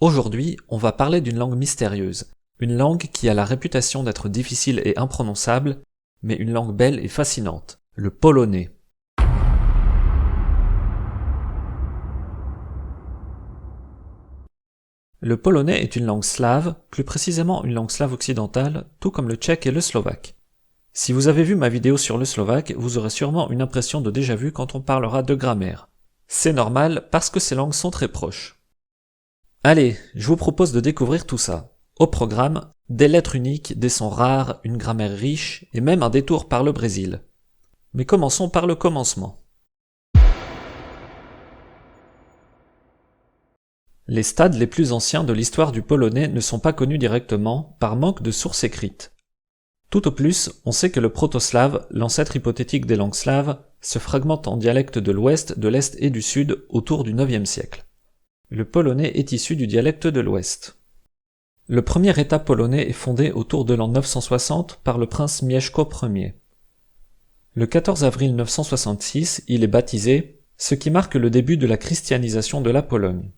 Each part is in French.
Aujourd'hui, on va parler d'une langue mystérieuse, une langue qui a la réputation d'être difficile et imprononçable, mais une langue belle et fascinante, le polonais. Le polonais est une langue slave, plus précisément une langue slave occidentale, tout comme le tchèque et le slovaque. Si vous avez vu ma vidéo sur le slovaque, vous aurez sûrement une impression de déjà-vu quand on parlera de grammaire. C'est normal parce que ces langues sont très proches. Allez, je vous propose de découvrir tout ça. Au programme, des lettres uniques, des sons rares, une grammaire riche et même un détour par le Brésil. Mais commençons par le commencement. Les stades les plus anciens de l'histoire du polonais ne sont pas connus directement par manque de sources écrites. Tout au plus, on sait que le proto-slave, l'ancêtre hypothétique des langues slaves, se fragmente en dialectes de l'ouest, de l'est et du sud autour du IXe siècle. Le polonais est issu du dialecte de l'ouest. Le premier État polonais est fondé autour de l'an 960 par le prince Mieszko Ier. Le 14 avril 966, il est baptisé, ce qui marque le début de la christianisation de la Pologne.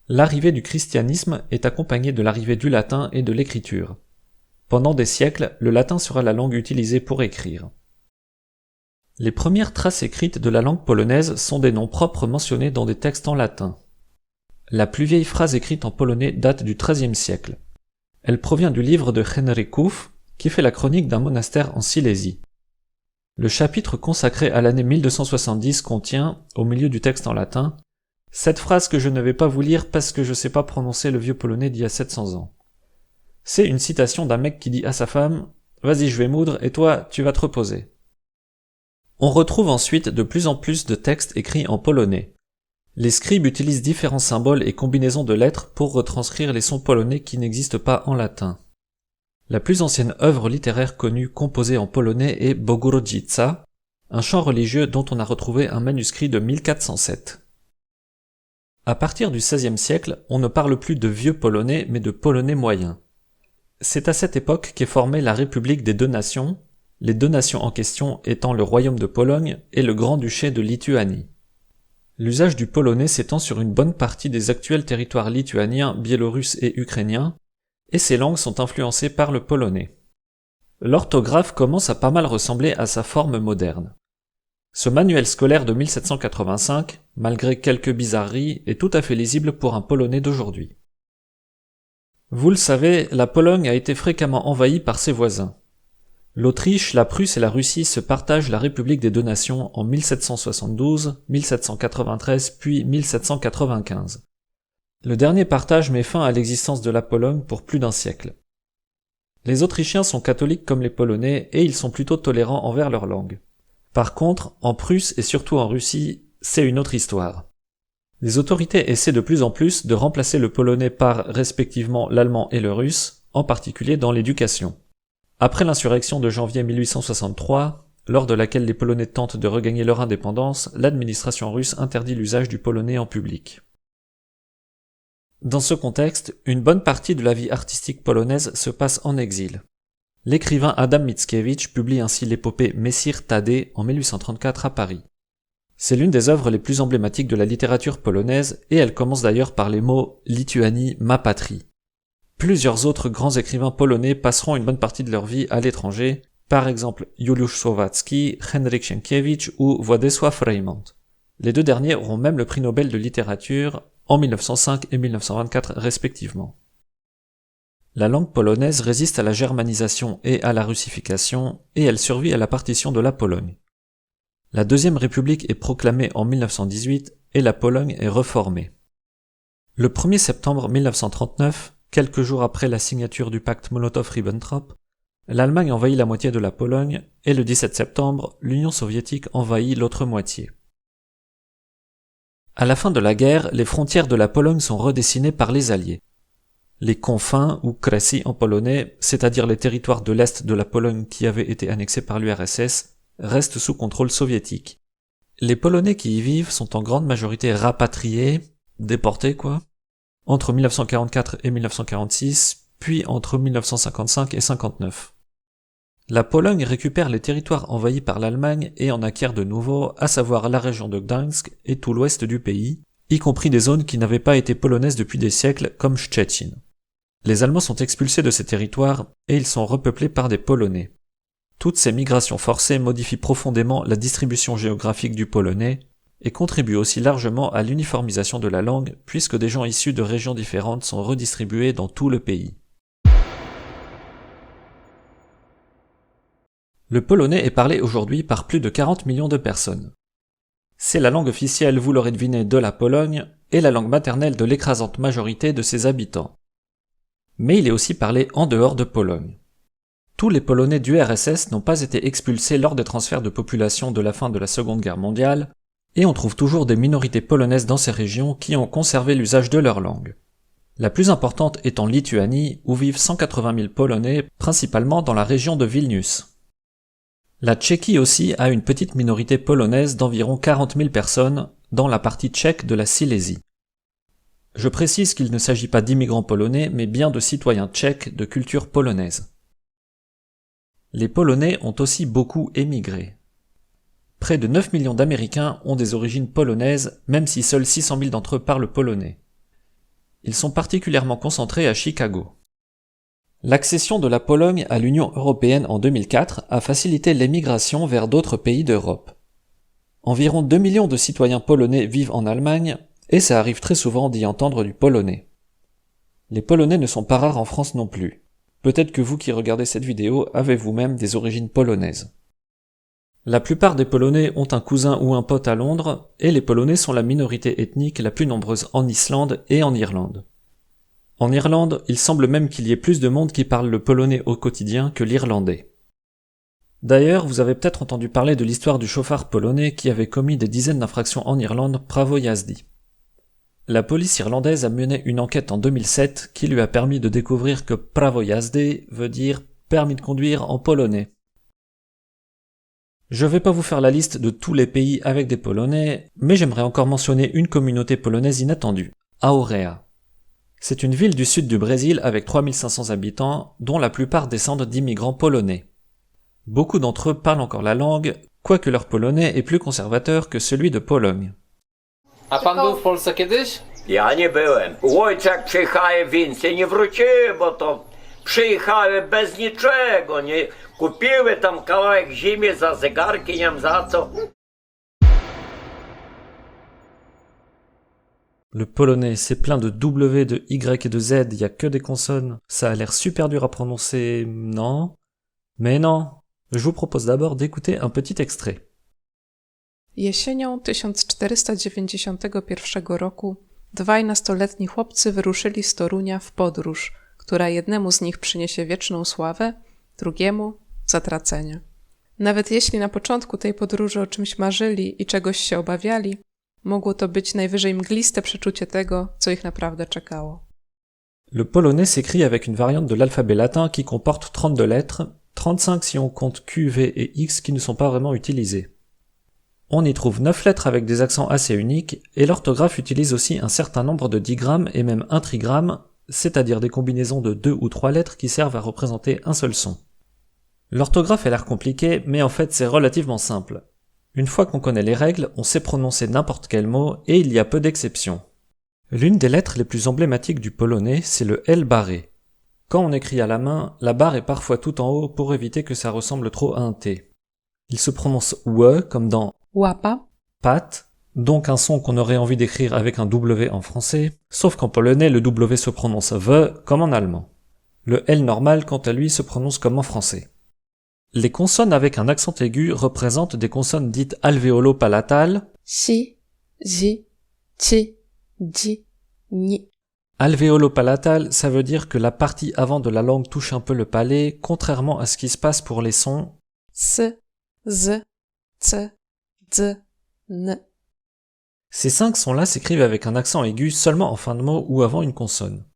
L'arrivée du christianisme est accompagnée de l'arrivée du latin et de l'écriture. Pendant des siècles, le latin sera la langue utilisée pour écrire. Les premières traces écrites de la langue polonaise sont des noms propres mentionnés dans des textes en latin. La plus vieille phrase écrite en polonais date du XIIIe siècle. Elle provient du livre de Henryków, qui fait la chronique d'un monastère en Silésie. Le chapitre consacré à l'année 1270 contient, au milieu du texte en latin, cette phrase que je ne vais pas vous lire parce que je sais pas prononcer le vieux polonais d'il y a 700 ans. C'est une citation d'un mec qui dit à sa femme « Vas-y, je vais moudre et toi, tu vas te reposer ». On retrouve ensuite de plus en plus de textes écrits en polonais. Les scribes utilisent différents symboles et combinaisons de lettres pour retranscrire les sons polonais qui n'existent pas en latin. La plus ancienne œuvre littéraire connue composée en polonais est Bogorodzica, un chant religieux dont on a retrouvé un manuscrit de 1407. À partir du XVIe siècle, on ne parle plus de vieux polonais mais de polonais moyen. C'est à cette époque qu'est formée la République des deux nations, les deux nations en question étant le Royaume de Pologne et le Grand-Duché de Lituanie. L'usage du polonais s'étend sur une bonne partie des actuels territoires lituaniens, biélorusses et ukrainiens, et ces langues sont influencées par le polonais. L'orthographe commence à pas mal ressembler à sa forme moderne. Ce manuel scolaire de 1785, malgré quelques bizarreries, est tout à fait lisible pour un polonais d'aujourd'hui. Vous le savez, la Pologne a été fréquemment envahie par ses voisins. L'Autriche, la Prusse et la Russie se partagent la République des deux nations en 1772, 1793 puis 1795. Le dernier partage met fin à l'existence de la Pologne pour plus d'un siècle. Les Autrichiens sont catholiques comme les Polonais et ils sont plutôt tolérants envers leur langue. Par contre, en Prusse et surtout en Russie, c'est une autre histoire. Les autorités essaient de plus en plus de remplacer le polonais par respectivement l'allemand et le russe, en particulier dans l'éducation. Après l'insurrection de janvier 1863, lors de laquelle les Polonais tentent de regagner leur indépendance, l'administration russe interdit l'usage du polonais en public. Dans ce contexte, une bonne partie de la vie artistique polonaise se passe en exil. L'écrivain Adam Mickiewicz publie ainsi l'épopée Messire Tadé en 1834 à Paris. C'est l'une des œuvres les plus emblématiques de la littérature polonaise et elle commence d'ailleurs par les mots « Lituanie, ma patrie ». Plusieurs autres grands écrivains polonais passeront une bonne partie de leur vie à l'étranger, par exemple Juliusz Słowacki, Henryk Sienkiewicz ou Władysław Reymont. Les deux derniers auront même le prix Nobel de littérature en 1905 et 1924 respectivement. La langue polonaise résiste à la germanisation et à la russification, et elle survit à la partition de la Pologne. La Deuxième République est proclamée en 1918 et la Pologne est reformée. Le 1er septembre 1939, quelques jours après la signature du pacte Molotov-Ribbentrop, l'Allemagne envahit la moitié de la Pologne et le 17 septembre, l'Union soviétique envahit l'autre moitié. À la fin de la guerre, les frontières de la Pologne sont redessinées par les Alliés. Les confins, ou kresy en polonais, c'est-à-dire les territoires de l'est de la Pologne qui avaient été annexés par l'URSS, restent sous contrôle soviétique. Les Polonais qui y vivent sont en grande majorité rapatriés, déportés entre 1944 et 1946, puis entre 1955 et 59. La Pologne récupère les territoires envahis par l'Allemagne et en acquiert de nouveaux, à savoir la région de Gdańsk et tout l'ouest du pays, y compris des zones qui n'avaient pas été polonaises depuis des siècles, comme Szczecin. Les Allemands sont expulsés de ces territoires et ils sont repeuplés par des Polonais. Toutes ces migrations forcées modifient profondément la distribution géographique du polonais et contribuent aussi largement à l'uniformisation de la langue puisque des gens issus de régions différentes sont redistribués dans tout le pays. Le polonais est parlé aujourd'hui par plus de 40 millions de personnes. C'est la langue officielle, vous l'aurez deviné, de la Pologne et la langue maternelle de l'écrasante majorité de ses habitants. Mais il est aussi parlé en dehors de Pologne. Tous les Polonais du RSS n'ont pas été expulsés lors des transferts de population de la fin de la Seconde Guerre mondiale, et on trouve toujours des minorités polonaises dans ces régions qui ont conservé l'usage de leur langue. La plus importante est en Lituanie, où vivent 180 000 Polonais, principalement dans la région de Vilnius. La Tchéquie aussi a une petite minorité polonaise d'environ 40 000 personnes dans la partie tchèque de la Silésie. Je précise qu'il ne s'agit pas d'immigrants polonais, mais bien de citoyens tchèques de culture polonaise. Les Polonais ont aussi beaucoup émigré. Près de 9 millions d'Américains ont des origines polonaises, même si seuls 600 000 d'entre eux parlent polonais. Ils sont particulièrement concentrés à Chicago. L'accession de la Pologne à l'Union européenne en 2004 a facilité l'émigration vers d'autres pays d'Europe. Environ 2 millions de citoyens polonais vivent en Allemagne, et ça arrive très souvent d'y entendre du polonais. Les Polonais ne sont pas rares en France non plus. Peut-être que vous qui regardez cette vidéo avez vous-même des origines polonaises. La plupart des Polonais ont un cousin ou un pote à Londres, et les Polonais sont la minorité ethnique la plus nombreuse en Islande et en Irlande. En Irlande, il semble même qu'il y ait plus de monde qui parle le polonais au quotidien que l'irlandais. D'ailleurs, vous avez peut-être entendu parler de l'histoire du chauffard polonais qui avait commis des dizaines d'infractions en Irlande, prawo jazdy. La police irlandaise a mené une enquête en 2007 qui lui a permis de découvrir que prawo jazdy veut dire permis de conduire en polonais. Je vais pas vous faire la liste de tous les pays avec des Polonais, mais j'aimerais encore mentionner une communauté polonaise inattendue, Aurea. C'est une ville du sud du Brésil avec 3500 habitants, dont la plupart descendent d'immigrants polonais. Beaucoup d'entre eux parlent encore la langue, quoique leur polonais est plus conservateur que celui de Pologne. A pan był w Polsce kiedyś? Ja nie byłem. Ojcze jak przyjechałem więcej nie wróciłem, bo to przyjechałem bez niczego, nie kupiłem tam kawałek ziemi za zegarki, nie wiem za co. Le polonais, c'est plein de W, de Y et de Z, il y a que des consonnes. Ça a l'air super dur à prononcer, non? Mais non. Je vous propose d'abord d'écouter un petit extrait. Jesienią 1491 roku dwaj nastoletni chłopcy wyruszyli z Torunia w podróż, która jednemu z nich przyniesie wieczną sławę, drugiemu zatracenie. Nawet jeśli na początku tej podróży o czymś marzyli i czegoś się obawiali, mogło to być najwyżej mgliste przeczucie tego, co ich naprawdę czekało. Le polonais s'écrit avec une variante de l'alphabet latin qui comporte 32 lettres, 35 si on compte Q, V et X qui ne sont pas vraiment utilisées. On y trouve 9 lettres avec des accents assez uniques, et l'orthographe utilise aussi un certain nombre de digrammes et même un trigramme, c'est-à-dire des combinaisons de 2 ou 3 lettres qui servent à représenter un seul son. L'orthographe a l'air compliquée, mais en fait c'est relativement simple. Une fois qu'on connaît les règles, on sait prononcer n'importe quel mot, et il y a peu d'exceptions. L'une des lettres les plus emblématiques du polonais, c'est le L barré. Quand on écrit à la main, la barre est parfois tout en haut pour éviter que ça ressemble trop à un T. Il se prononce WE comme dans Łapa, pat, donc un son qu'on aurait envie d'écrire avec un W en français, sauf qu'en polonais le W se prononce V comme en allemand. Le L normal quant à lui se prononce comme en français. Les consonnes avec un accent aigu représentent des consonnes dites alvéolo-palatales, si, zi, ci, di, ni. Alvéolo-palatal, ça veut dire que la partie avant de la langue touche un peu le palais, contrairement à ce qui se passe pour les sons S, z, c, d, n. Ces 5 sons-là s'écrivent avec un accent aigu seulement en fin de mot ou avant une consonne.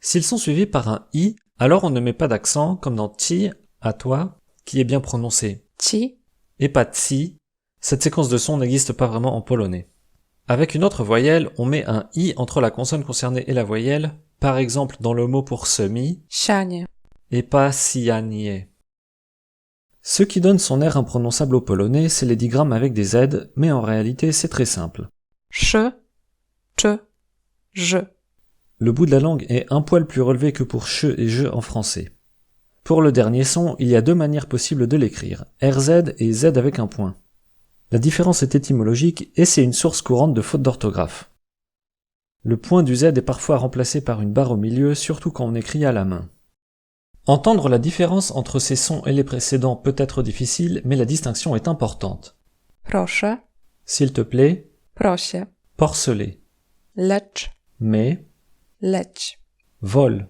S'ils sont suivis par un i, alors on ne met pas d'accent, comme dans ti, à toi, qui est bien prononcé, Ci, et pas tsi. Cette séquence de sons n'existe pas vraiment en polonais. Avec une autre voyelle, on met un i entre la consonne concernée et la voyelle, par exemple dans le mot pour semi, sianie. et pas sianie. Ce qui donne son air imprononçable au polonais, c'est les digrammes avec des Z, mais en réalité c'est très simple. Sz, Ch, j. Le bout de la langue est un poil plus relevé que pour che et je en français. Pour le dernier son, il y a deux manières possibles de l'écrire, RZ et Z avec un point. La différence est étymologique et c'est une source courante de fautes d'orthographe. Le point du Z est parfois remplacé par une barre au milieu, surtout quand on écrit à la main. Entendre la différence entre ces sons et les précédents peut être difficile, mais la distinction est importante. Proszę, S'il te plaît, prosie. porcelet, Lecz, mais, leć. vol.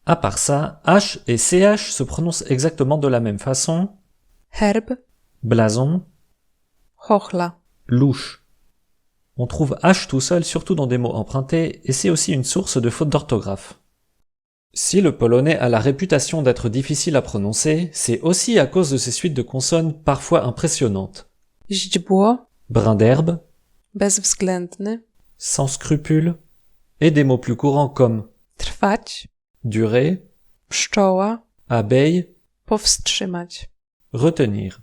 À part ça, H et CH se prononcent exactement de la même façon, Herb, blason, chochla. louche. On trouve H tout seul surtout dans des mots empruntés et c'est aussi une source de fautes d'orthographe. Si le polonais a la réputation d'être difficile à prononcer, c'est aussi à cause de ses suites de consonnes parfois impressionnantes. Źdźbło, Brin d'herbe, bezwzględny. sans scrupule, et des mots plus courants comme Trwać, durer, pszczoła, abeille, powstrzymać. retenir.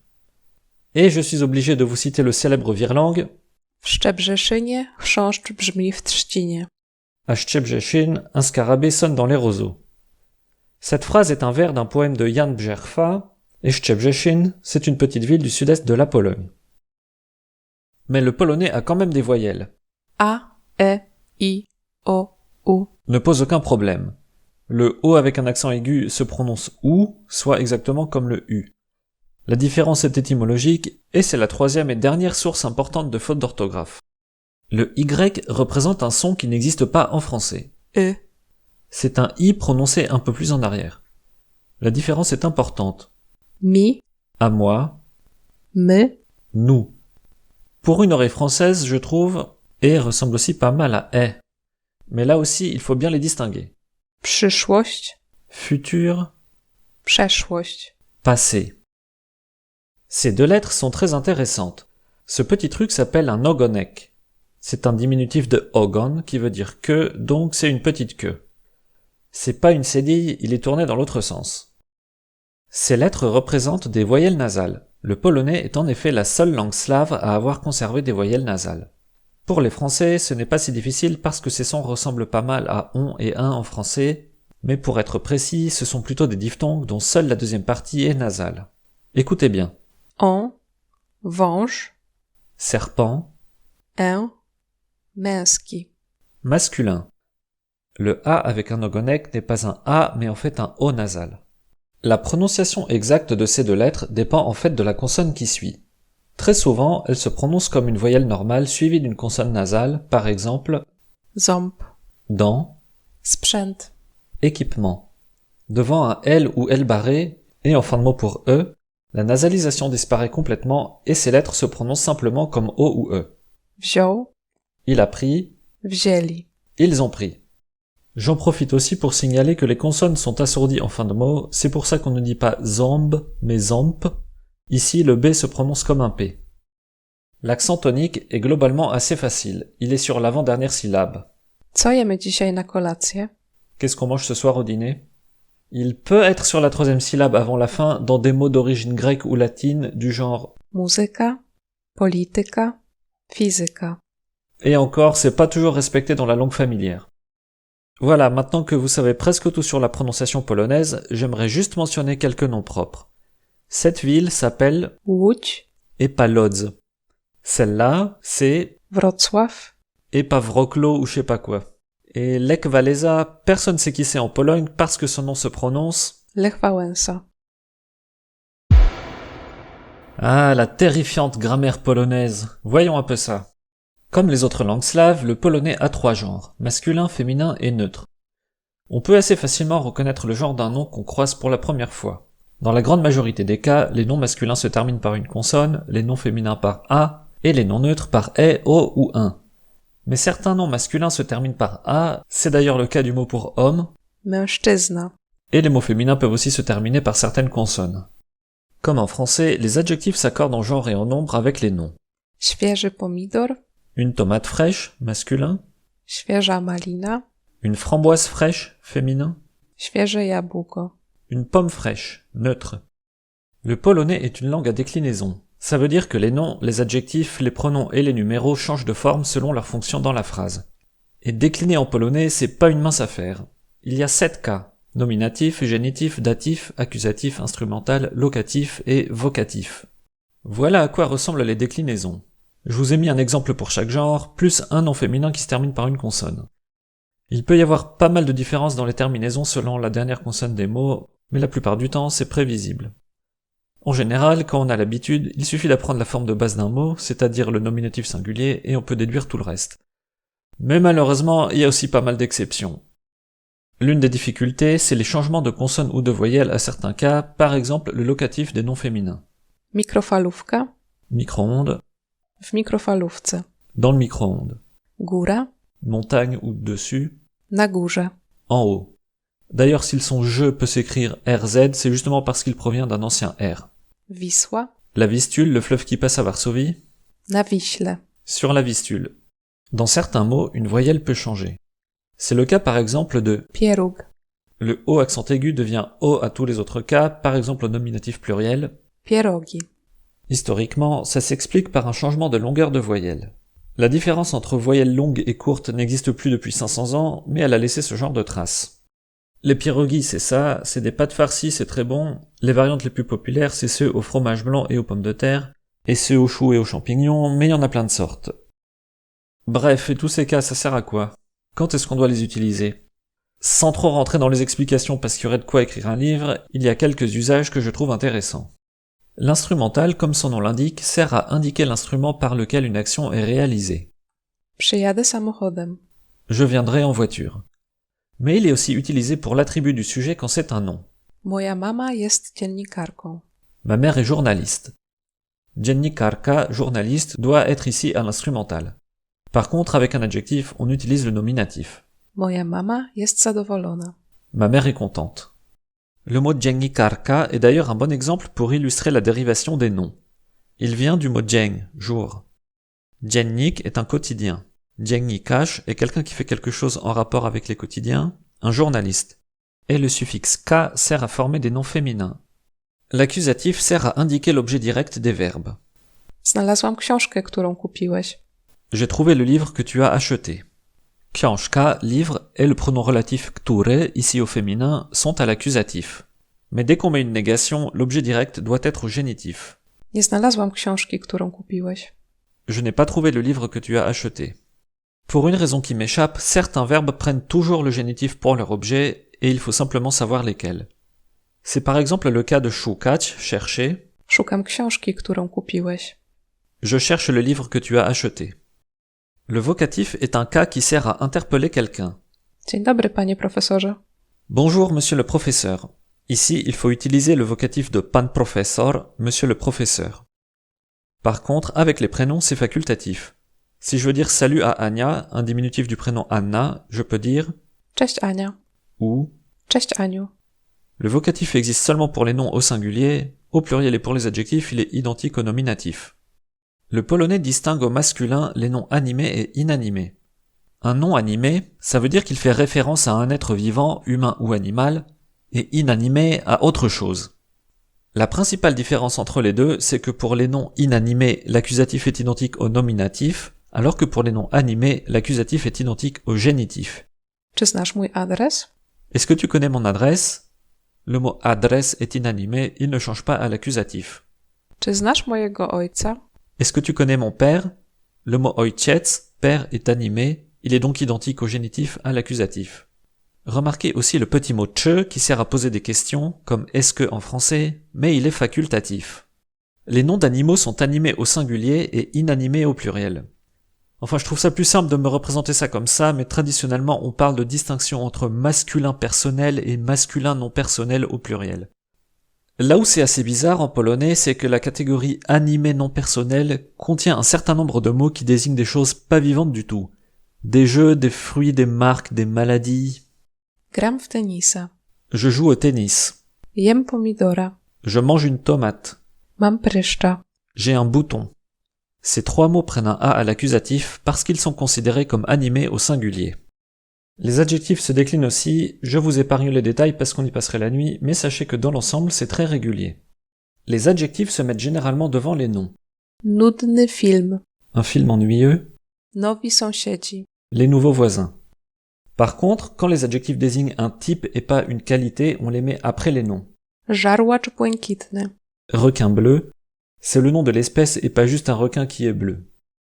Et je suis obligé de vous citer le célèbre Wirlang, W Szczebrzeszynie chrząszcz brzmi w trzcinie. à Szczebrzeszyn, un scarabée sonne dans les roseaux. Cette phrase est un vers d'un poème de Jan Brzechwa, et Szczebrzeszyn, c'est une petite ville du sud-est de la Pologne. Mais le polonais a quand même des voyelles. A, E, I, O, U. Ne pose aucun problème. Le O avec un accent aigu se prononce OU, soit exactement comme le U. La différence est étymologique, et c'est la troisième et dernière source importante de fautes d'orthographe. Le Y représente un son qui n'existe pas en français. E. C'est un I prononcé un peu plus en arrière. La différence est importante. Mi, À moi, my. nous. Pour une oreille française, je trouve, E ressemble aussi pas mal à E. Mais là aussi, il faut bien les distinguer. Przyszłość, Futur, przeszłość. passé. Ces deux lettres sont très intéressantes. Ce petit truc s'appelle un ogonek. C'est un diminutif de ogon qui veut dire queue, donc c'est une petite queue. C'est pas une cédille, il est tourné dans l'autre sens. Ces lettres représentent des voyelles nasales. Le polonais est en effet la seule langue slave à avoir conservé des voyelles nasales. Pour les Français, ce n'est pas si difficile parce que ces sons ressemblent pas mal à on et un en français, mais pour être précis, ce sont plutôt des diphtongues dont seule la deuxième partie est nasale. Écoutez bien. On, wąż, Serpent, en, męski. masculin. Le A avec un ogonek n'est pas un A mais en fait un O nasal. La prononciation exacte de ces deux lettres dépend en fait de la consonne qui suit. Très souvent, elle se prononce comme une voyelle normale suivie d'une consonne nasale, par exemple Ząb, dans, sprzęt. équipement. Devant un L ou L barré, et en fin de mot pour E, la nasalisation disparaît complètement et ces lettres se prononcent simplement comme O ou E. Wziął, Il a pris, wzięli. ils ont pris. J'en profite aussi pour signaler que les consonnes sont assourdies en fin de mot, c'est pour ça qu'on ne dit pas zomb, mais zomp. Ici, le B se prononce comme un P. L'accent tonique est globalement assez facile, il est sur l'avant-dernière syllabe. Co jemy dzisiaj na kolację? Qu'est-ce qu'on mange ce soir au dîner? Il peut être sur la troisième syllabe avant la fin dans des mots d'origine grecque ou latine du genre Muzyka, polityka, fizyka. et encore, c'est pas toujours respecté dans la langue familière. Voilà, maintenant que vous savez presque tout sur la prononciation polonaise, j'aimerais juste mentionner quelques noms propres. Cette ville s'appelle Łódź, et pas Lodz. Celle-là, c'est Wrocław, et pas Wrocław ou je sais pas quoi. Et Lech Walesa, personne sait qui c'est en Pologne parce que son nom se prononce... Lech Wałęsa. Ah, la terrifiante grammaire polonaise. Voyons un peu ça. Comme les autres langues slaves, le polonais a 3 genres, masculin, féminin et neutre. On peut assez facilement reconnaître le genre d'un nom qu'on croise pour la première fois. Dans la grande majorité des cas, les noms masculins se terminent par une consonne, les noms féminins par A, et les noms neutres par E, O ou un. Mais certains noms masculins se terminent par A, c'est d'ailleurs le cas du mot pour homme, Mężczyzna. et les mots féminins peuvent aussi se terminer par certaines consonnes. Comme en français, les adjectifs s'accordent en genre et en nombre avec les noms. Świeży pomidor, Une tomate fraîche, masculin, świeża malina, une framboise fraîche, féminin, świeże jabłko. une pomme fraîche, neutre. Le polonais est une langue à déclinaison. Ça veut dire que les noms, les adjectifs, les pronoms et les numéros changent de forme selon leur fonction dans la phrase. Et décliner en polonais, c'est pas une mince affaire. Il y a 7 cas. Nominatif, génitif, datif, accusatif, instrumental, locatif et vocatif. Voilà à quoi ressemblent les déclinaisons. Je vous ai mis un exemple pour chaque genre, plus un nom féminin qui se termine par une consonne. Il peut y avoir pas mal de différences dans les terminaisons selon la dernière consonne des mots, mais la plupart du temps, c'est prévisible. En général, quand on a l'habitude, il suffit d'apprendre la forme de base d'un mot, c'est-à-dire le nominatif singulier, et on peut déduire tout le reste. Mais malheureusement, il y a aussi pas mal d'exceptions. L'une des difficultés, c'est les changements de consonnes ou de voyelles à certains cas, par exemple le locatif des noms féminins. Mikrofalówka Micro-ondes, w mikrofalówce. dans le micro-ondes. Góra Montagne ou dessus, na górze. en haut. D'ailleurs, si le son je peut s'écrire RZ, c'est justement parce qu'il provient d'un ancien R. Wisła La Vistule, le fleuve qui passe à Varsovie, na Wiśle. sur la Vistule. Dans certains mots, une voyelle peut changer. C'est le cas par exemple de Pieróg. le O accent aigu devient O à tous les autres cas, par exemple au nominatif pluriel. Pierogi. Historiquement, ça s'explique par un changement de longueur de voyelle. La différence entre voyelles longues et courtes n'existe plus depuis 500 ans, mais elle a laissé ce genre de traces. Les pierogies, c'est ça, c'est des pâtes farcies, c'est très bon. Les variantes les plus populaires, c'est ceux au fromage blanc et aux pommes de terre, et ceux aux choux et aux champignons, mais il y en a plein de sortes. Bref, et tous ces cas, ça sert à quoi? Quand est-ce qu'on doit les utiliser? Sans trop rentrer dans les explications parce qu'il y aurait de quoi écrire un livre, il y a quelques usages que je trouve intéressants. L'instrumental, comme son nom l'indique, sert à indiquer l'instrument par lequel une action est réalisée. Przyjadę samochodem. Je viendrai en voiture. Mais il est aussi utilisé pour l'attribut du sujet quand c'est un nom. Moja mama jest dziennikarką. Ma mère est journaliste. Dziennikarka, journaliste, doit être ici à l'instrumental. Par contre, avec un adjectif, on utilise le nominatif. Moja mama jest zadowolona. Ma mère est contente. Le mot dziennikarka est d'ailleurs un bon exemple pour illustrer la dérivation des noms. Il vient du mot dzień, jour. Dziennik est un quotidien. Dziennikarz est quelqu'un qui fait quelque chose en rapport avec les quotidiens, un journaliste. Et le suffixe ka sert à former des noms féminins. L'accusatif sert à indiquer l'objet direct des verbes. Znalazłam książkę, którą kupiłeś. J'ai trouvé le livre que tu as acheté. Książka, livre, et le pronom relatif który, ici au féminin, sont à l'accusatif. Mais dès qu'on met une négation, l'objet direct doit être au génitif. Nie znalazłam książki, którą kupiłeś. Je n'ai pas trouvé le livre que tu as acheté. Pour une raison qui m'échappe, certains verbes prennent toujours le génitif pour leur objet, et il faut simplement savoir lesquels. C'est par exemple le cas de szukać, chercher. Szukam książki, którą kupiłeś. Je cherche le livre que tu as acheté. Le vocatif est un cas qui sert à interpeller quelqu'un. Dzień dobry, panie profesorze. Bonjour, monsieur le professeur. Ici, il faut utiliser le vocatif de pan professor, monsieur le professeur. Par contre, avec les prénoms, c'est facultatif. Si je veux dire salut à Ania, un diminutif du prénom Anna, je peux dire Cześć, Ania. ou. Cześć, Aniu. Le vocatif existe seulement pour les noms au singulier, au pluriel et pour les adjectifs, il est identique au nominatif. Le polonais distingue au masculin les noms animés et inanimés. Un nom animé, ça veut dire qu'il fait référence à un être vivant, humain ou animal, et inanimé à autre chose. La principale différence entre les deux, c'est que pour les noms inanimés, l'accusatif est identique au nominatif, alors que pour les noms animés, l'accusatif est identique au génitif. Czy znasz mój adres? Est-ce que tu connais mon adresse? Le mot adresse est inanimé, il ne change pas à l'accusatif. Czy znasz mojego ojca? Est-ce que tu connais mon père? Le mot ojciec, père, est animé, il est donc identique au génitif à l'accusatif. Remarquez aussi le petit mot czy qui sert à poser des questions, comme est-ce que en français, mais il est facultatif. Les noms d'animaux sont animés au singulier et inanimés au pluriel. Enfin, je trouve ça plus simple de me représenter ça comme ça, mais traditionnellement on parle de distinction entre masculin personnel et masculin non personnel au pluriel. Là où c'est assez bizarre en polonais, c'est que la catégorie animé non personnel contient un certain nombre de mots qui désignent des choses pas vivantes du tout. Des jeux, des fruits, des marques, des maladies. Gram w tenisa. Je joue au tennis. Jem pomidora. Je mange une tomate. Mam pryszcza. J'ai un bouton. Ces trois mots prennent un A à l'accusatif parce qu'ils sont considérés comme animés au singulier. Les adjectifs se déclinent aussi, je vous épargne les détails parce qu'on y passerait la nuit, mais sachez que dans l'ensemble c'est très régulier. Les adjectifs se mettent généralement devant les noms. Nudny film. Un film ennuyeux, Nowi sąsiedzi. les nouveaux voisins. Par contre, quand les adjectifs désignent un type et pas une qualité, on les met après les noms. Żarłacz błękitny. Requin bleu, c'est le nom de l'espèce et pas juste un requin qui est bleu.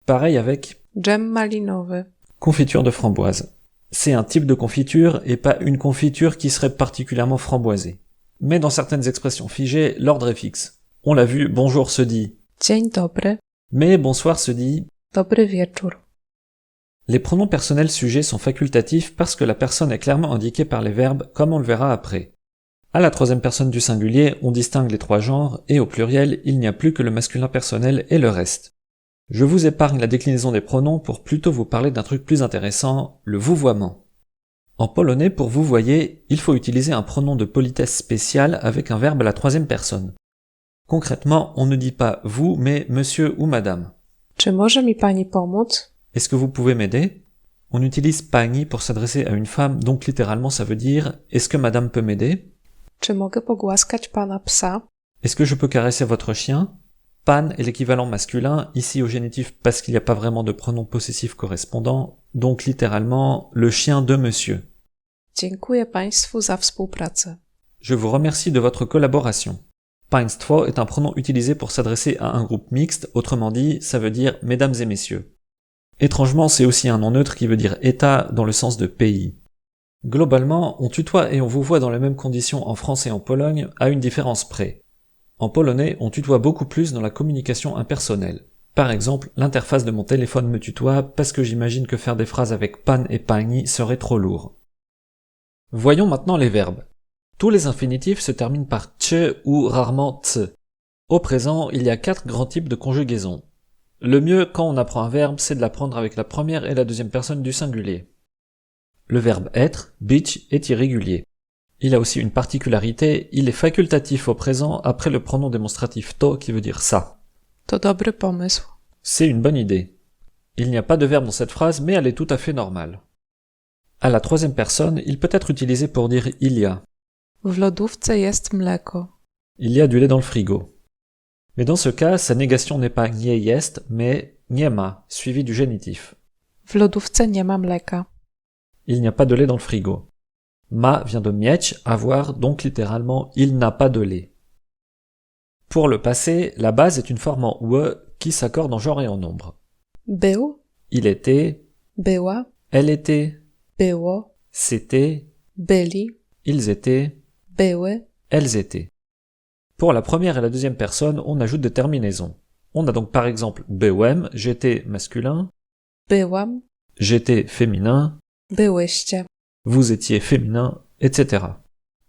Pareil avec Dżem malinowy. confiture de framboise. C'est un type de confiture et pas une confiture qui serait particulièrement framboisée. Mais dans certaines expressions figées, l'ordre est fixe. On l'a vu, bonjour se dit, Dzień dobry. mais bonsoir se dit. Dobry wieczór. Les pronoms personnels sujets sont facultatifs parce que la personne est clairement indiquée par les verbes, comme on le verra après. À la troisième personne du singulier, on distingue les trois genres, et au pluriel, il n'y a plus que le masculin personnel et le reste. Je vous épargne la déclinaison des pronoms pour plutôt vous parler d'un truc plus intéressant, le vouvoiement. En polonais, pour vouvoyer, il faut utiliser un pronom de politesse spécial avec un verbe à la troisième personne. Concrètement, on ne dit pas vous, mais monsieur ou madame. Czy może mi pani pomóc? Est-ce que vous pouvez m'aider? On utilise pani pour s'adresser à une femme, donc littéralement ça veut dire « Est-ce que madame peut m'aider ?» Czy mogę pogłaskać pana psa? Est-ce que je peux caresser votre chien? Pan est l'équivalent masculin, ici au génitif parce qu'il n'y a pas vraiment de pronom possessif correspondant, donc littéralement le chien de monsieur. Dziękuję państwu za współpracę. Je vous remercie de votre collaboration. Państwo est un pronom utilisé pour s'adresser à un groupe mixte, autrement dit, ça veut dire mesdames et messieurs. Étrangement, c'est aussi un nom neutre qui veut dire État dans le sens de pays. Globalement, on tutoie et on vouvoie dans les mêmes conditions en France et en Pologne, à une différence près. En polonais, on tutoie beaucoup plus dans la communication impersonnelle. Par exemple, l'interface de mon téléphone me tutoie parce que j'imagine que faire des phrases avec pan et pani serait trop lourd. Voyons maintenant les verbes. Tous les infinitifs se terminent par tche ou rarement ts. Au présent, il y a 4 grands types de conjugaison. Le mieux quand on apprend un verbe, c'est de l'apprendre avec la première et la deuxième personne du singulier. Le verbe être, być, est irrégulier. Il a aussi une particularité, il est facultatif au présent après le pronom démonstratif to qui veut dire ça. To dobry pomysł. C'est une bonne idée. Il n'y a pas de verbe dans cette phrase, mais elle est tout à fait normale. À la troisième personne, il peut être utilisé pour dire il y a. W lodówce jest mleko. Il y a du lait dans le frigo. Mais dans ce cas, sa négation n'est pas nie jest, mais nie ma, suivi du génitif. W lodówce nie ma mleka. Il n'y a pas de lait dans le frigo. Ma vient de mieć, avoir, donc littéralement il n'a pas de lait. Pour le passé, la base est une forme en ue qui s'accorde en genre et en nombre. Był, Il était, była, elle était, było, c'était, byli, ils étaient, były. elles étaient. Pour la première et la deuxième personne, on ajoute des terminaisons. On a donc par exemple byłem, j'étais masculin, Byłam, j'étais féminin, byłyście. vous étiez féminin, etc.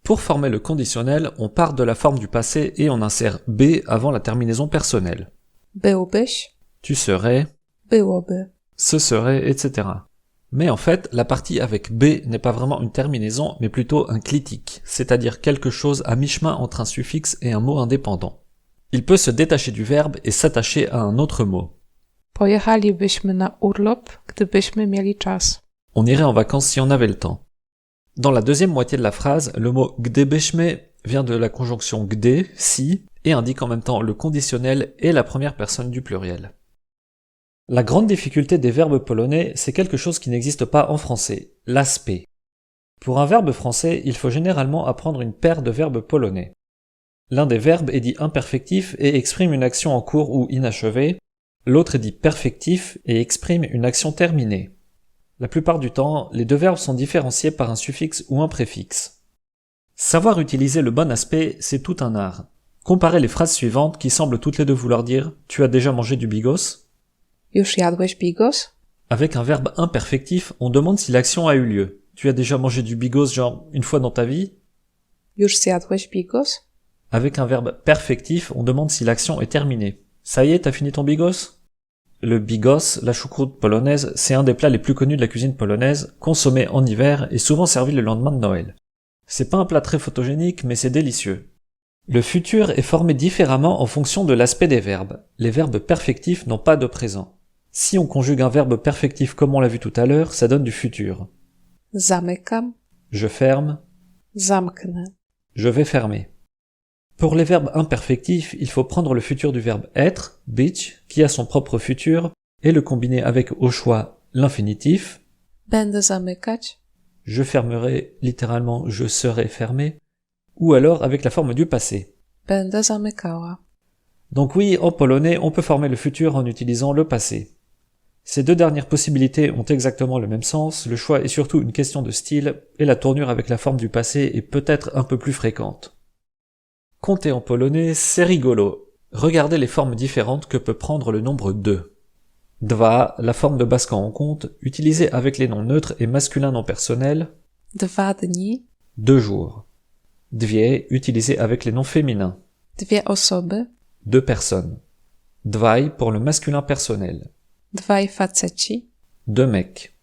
Pour former le conditionnel, on part de la forme du passé et on insère B avant la terminaison personnelle. Byłbyś, Tu serais, byłoby. ce serait, etc. Mais en fait, la partie avec B n'est pas vraiment une terminaison, mais plutôt un clitique, c'est-à-dire quelque chose à mi-chemin entre un suffixe et un mot indépendant. Il peut se détacher du verbe et s'attacher à un autre mot. Pojechalibyśmy na urlop, gdybyśmy mieli czas. On irait en vacances si on avait le temps. Dans la deuxième moitié de la phrase, le mot gdybyśmy vient de la conjonction gdy, si, et indique en même temps le conditionnel et la première personne du pluriel. La grande difficulté des verbes polonais, c'est quelque chose qui n'existe pas en français, l'aspect. Pour un verbe français, il faut généralement apprendre une paire de verbes polonais. L'un des verbes est dit imperfectif et exprime une action en cours ou inachevée, l'autre est dit perfectif et exprime une action terminée. La plupart du temps, les deux verbes sont différenciés par un suffixe ou un préfixe. Savoir utiliser le bon aspect, c'est tout un art. Comparez les phrases suivantes qui semblent toutes les deux vouloir dire « Tu as déjà mangé du bigos ?» Już jadłeś bigos? Avec un verbe imperfectif, on demande si l'action a eu lieu. Tu as déjà mangé du bigos genre une fois dans ta vie? Już zjadłeś bigos? Avec un verbe perfectif, on demande si l'action est terminée. Ça y est, t'as fini ton bigos? Le bigos, la choucroute polonaise, c'est un des plats les plus connus de la cuisine polonaise, consommé en hiver et souvent servi le lendemain de Noël. C'est pas un plat très photogénique, mais c'est délicieux. Le futur est formé différemment en fonction de l'aspect des verbes. Les verbes perfectifs n'ont pas de présent. Si on conjugue un verbe perfectif comme on l'a vu tout à l'heure, ça donne du futur. Zamykam, Je ferme, zamknę. je vais fermer. Pour les verbes imperfectifs, il faut prendre le futur du verbe être, być, qui a son propre futur, et le combiner avec au choix l'infinitif. Będę zamykać. Je fermerai, littéralement je serai fermé, ou alors avec la forme du passé. Będę zamykała. Donc oui, en polonais, on peut former le futur en utilisant le passé. Ces deux dernières possibilités ont exactement le même sens, le choix est surtout une question de style, et la tournure avec la forme du passé est peut-être un peu plus fréquente. Compter en polonais, c'est rigolo. Regardez les formes différentes que peut prendre le nombre 2. Dwa, la forme de base quand on compte, utilisée avec les noms neutres et masculins non personnels. 2 dni. 2 jours. Dwie, utilisé avec les noms féminins. 2 osoby. 2 personnes. Dwaj pour le masculin personnel. 2 faceci. 2 mecs.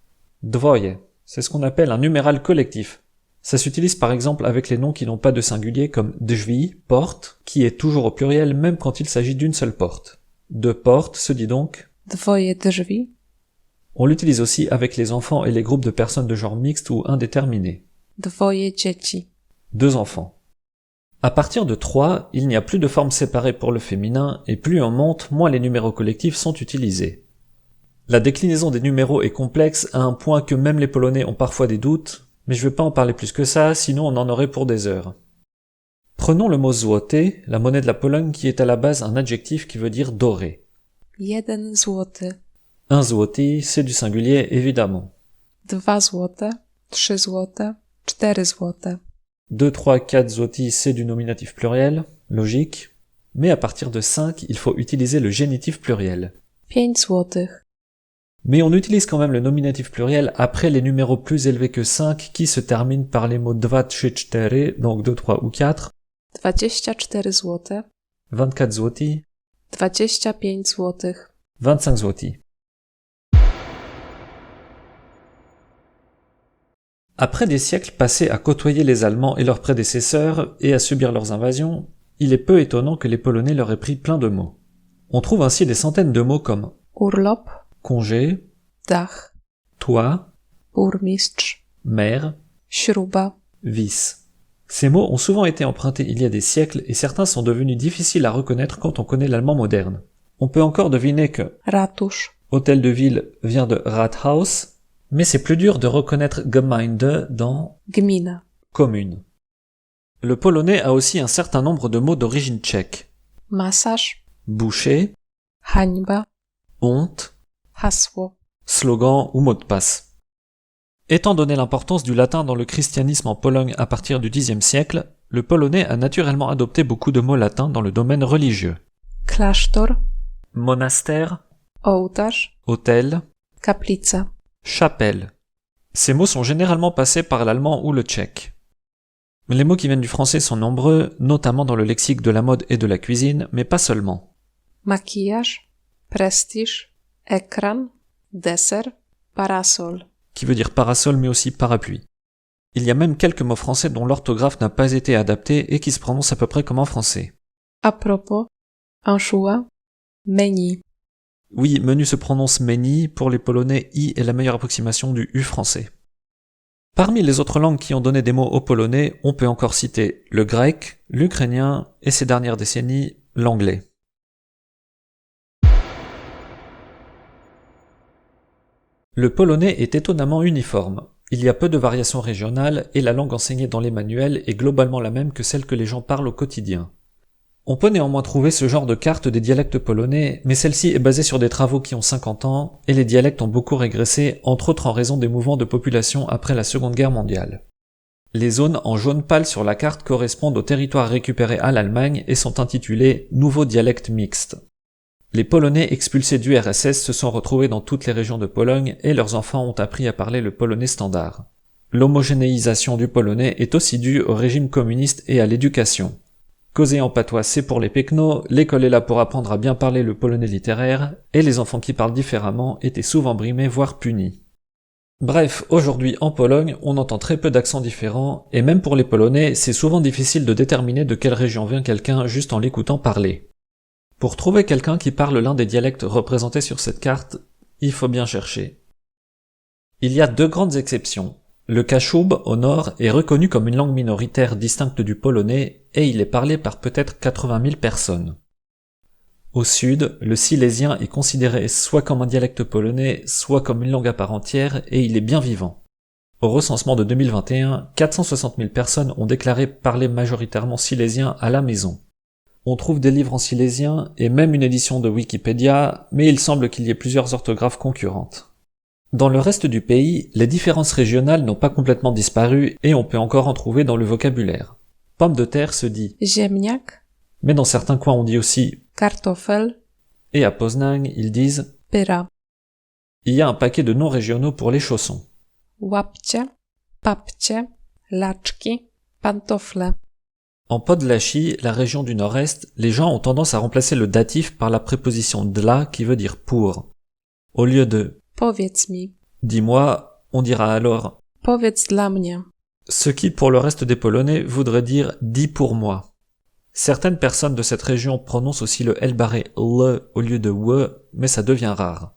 Dwoje, c'est ce qu'on appelle un numéral collectif. Ça s'utilise par exemple avec les noms qui n'ont pas de singulier comme drzwi, porte, qui est toujours au pluriel même quand il s'agit d'une seule porte. 2 portes se dit donc 2 drzwi. On l'utilise aussi avec les enfants et les groupes de personnes de genre mixte ou indéterminé. 2 dzieci. 2 enfants. À partir de 3, il n'y a plus de forme séparée pour le féminin et plus on monte, moins les numéros collectifs sont utilisés. La déclinaison des numéros est complexe à un point que même les Polonais ont parfois des doutes, mais je vais pas en parler plus que ça, sinon on en aurait pour des heures. Prenons le mot złoty, la monnaie de la Pologne qui est à la base un adjectif qui veut dire doré. 1 złoty. 1 złoty, c'est du singulier évidemment. 2 złote. 3 złote. 4 złote. 2, 3, 4 złoty, c'est du nominatif pluriel, logique. Mais à partir de 5, il faut utiliser le génitif pluriel. 5 złotych. Mais on utilise quand même le nominatif pluriel après les numéros plus élevés que 5 qui se terminent par les mots 2, 3, 4, donc 2, 3 ou 4. 24 złote. 24 złoty. 25 złotych. 25 złoty. Après des siècles passés à côtoyer les Allemands et leurs prédécesseurs et à subir leurs invasions, il est peu étonnant que les Polonais leur aient pris plein de mots. On trouve ainsi des centaines de mots comme Urlop. congé, Dach. toit, Burmistrz. maire, Śruba. vis. Ces mots ont souvent été empruntés il y a des siècles et certains sont devenus difficiles à reconnaître quand on connaît l'allemand moderne. On peut encore deviner que Ratusz. hôtel de ville vient de Rathaus, mais c'est plus dur de reconnaître Gemeinde dans Gmina. commune. Le polonais a aussi un certain nombre de mots d'origine tchèque. Masaż. Boucher, Hańba. honte, Hasło. slogan ou mot de passe. Étant donné l'importance du latin dans le christianisme en Pologne à partir du Xe siècle, le polonais a naturellement adopté beaucoup de mots latins dans le domaine religieux. Klasztor. Monastère, Ołtarz. hôtel, Kaplica. chapelle. Ces mots sont généralement passés par l'allemand ou le tchèque. Les mots qui viennent du français sont nombreux, notamment dans le lexique de la mode et de la cuisine, mais pas seulement. Makijaż. Prestiż. Ekran. Deser. Parasol. Qui veut dire parasol mais aussi parapluie. Il y a même quelques mots français dont l'orthographe n'a pas été adaptée et qui se prononcent à peu près comme en français. A propos. Anchois. Menu. Oui, menu se prononce menu, pour les Polonais i est la meilleure approximation du u français. Parmi les autres langues qui ont donné des mots aux Polonais, on peut encore citer le grec, l'ukrainien et ces dernières décennies, l'anglais. Le polonais est étonnamment uniforme. Il y a peu de variations régionales et la langue enseignée dans les manuels est globalement la même que celle que les gens parlent au quotidien. On peut néanmoins trouver ce genre de carte des dialectes polonais, mais celle-ci est basée sur des travaux qui ont 50 ans, et les dialectes ont beaucoup régressé, entre autres en raison des mouvements de population après la Seconde Guerre mondiale. Les zones en jaune pâle sur la carte correspondent aux territoires récupérés à l'Allemagne et sont intitulées « Nouveaux dialectes mixtes ». Les Polonais expulsés du RSS se sont retrouvés dans toutes les régions de Pologne et leurs enfants ont appris à parler le polonais standard. L'homogénéisation du polonais est aussi due au régime communiste et à l'éducation. Causer en patois, c'est pour les pekno, l'école est là pour apprendre à bien parler le polonais littéraire, et les enfants qui parlent différemment étaient souvent brimés, voire punis. Bref, aujourd'hui en Pologne, on entend très peu d'accents différents, et même pour les Polonais, c'est souvent difficile de déterminer de quelle région vient quelqu'un juste en l'écoutant parler. Pour trouver quelqu'un qui parle l'un des dialectes représentés sur cette carte, il faut bien chercher. Il y a deux grandes exceptions. Le Kaszub, au nord, est reconnu comme une langue minoritaire distincte du polonais et il est parlé par peut-être 80 000 personnes. Au sud, le silésien est considéré soit comme un dialecte polonais, soit comme une langue à part entière et il est bien vivant. Au recensement de 2021, 460 000 personnes ont déclaré parler majoritairement silésien à la maison. On trouve des livres en silésien et même une édition de Wikipédia, mais il semble qu'il y ait plusieurs orthographes concurrentes. Dans le reste du pays, les différences régionales n'ont pas complètement disparu et on peut encore en trouver dans le vocabulaire. Pomme de terre se dit ziemniak, mais dans certains coins on dit aussi kartofel, et à Poznań ils disent pyra, il y a un paquet de noms régionaux pour les chaussons. łapcie, papcie, laczki, pantofle. En Podlasie, la région du nord-est, les gens ont tendance à remplacer le datif par la préposition dla qui veut dire pour. Au lieu de Powiedz mi, dis-moi, on dira alors powiedz dla mnie. ce qui pour le reste des Polonais voudrait dire dis pour moi. Certaines personnes de cette région prononcent aussi le L barré le au lieu de we, mais ça devient rare.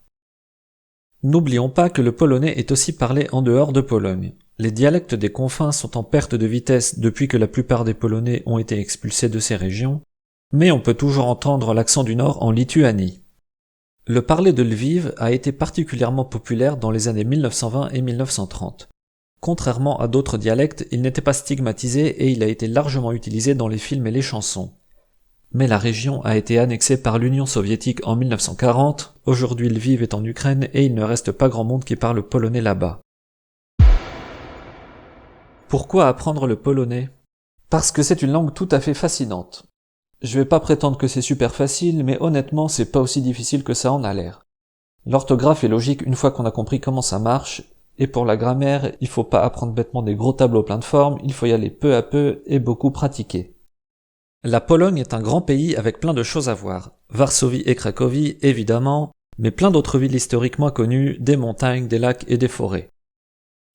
N'oublions pas que le polonais est aussi parlé en dehors de Pologne. Les dialectes des confins sont en perte de vitesse depuis que la plupart des Polonais ont été expulsés de ces régions, mais on peut toujours entendre l'accent du Nord en Lituanie. Le parler de Lviv a été particulièrement populaire dans les années 1920 et 1930. Contrairement à d'autres dialectes, il n'était pas stigmatisé et il a été largement utilisé dans les films et les chansons. Mais la région a été annexée par l'Union soviétique en 1940, aujourd'hui Lviv est en Ukraine et il ne reste pas grand monde qui parle polonais là-bas. Pourquoi apprendre le polonais ? Parce que c'est une langue tout à fait fascinante. Je vais pas prétendre que c'est super facile, mais honnêtement, c'est pas aussi difficile que ça en a l'air. L'orthographe est logique une fois qu'on a compris comment ça marche, et pour la grammaire, il faut pas apprendre bêtement des gros tableaux pleins de formes, il faut y aller peu à peu et beaucoup pratiquer. La Pologne est un grand pays avec plein de choses à voir. Varsovie et Cracovie, évidemment, mais plein d'autres villes historiquement connues, des montagnes, des lacs et des forêts.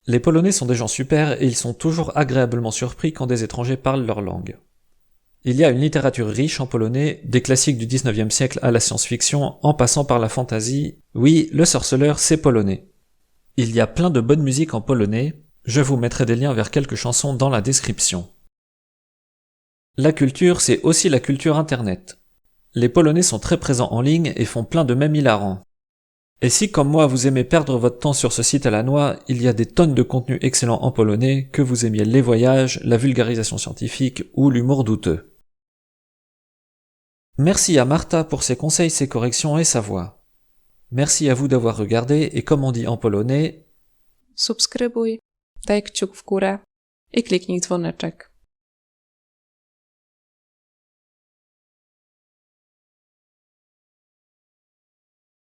Les Polonais sont des gens super et ils sont toujours agréablement surpris quand des étrangers parlent leur langue. Il y a une littérature riche en polonais, des classiques du 19e siècle à la science-fiction, en passant par la fantasy. Oui, le sorceleur, c'est polonais. Il y a plein de bonne musique en polonais, je vous mettrai des liens vers quelques chansons dans la description. La culture, c'est aussi la culture internet. Les Polonais sont très présents en ligne et font plein de mèmes hilarants. Et si, comme moi, vous aimez perdre votre temps sur ce site à la noix, il y a des tonnes de contenus excellents en polonais, que vous aimiez les voyages, la vulgarisation scientifique ou l'humour douteux. Merci à Marta pour ses conseils, ses corrections et sa voix. Merci à vous d'avoir regardé et comme on dit en polonais, Subskrybuj, daj kciuk w górę i kliknij dzwoneczek.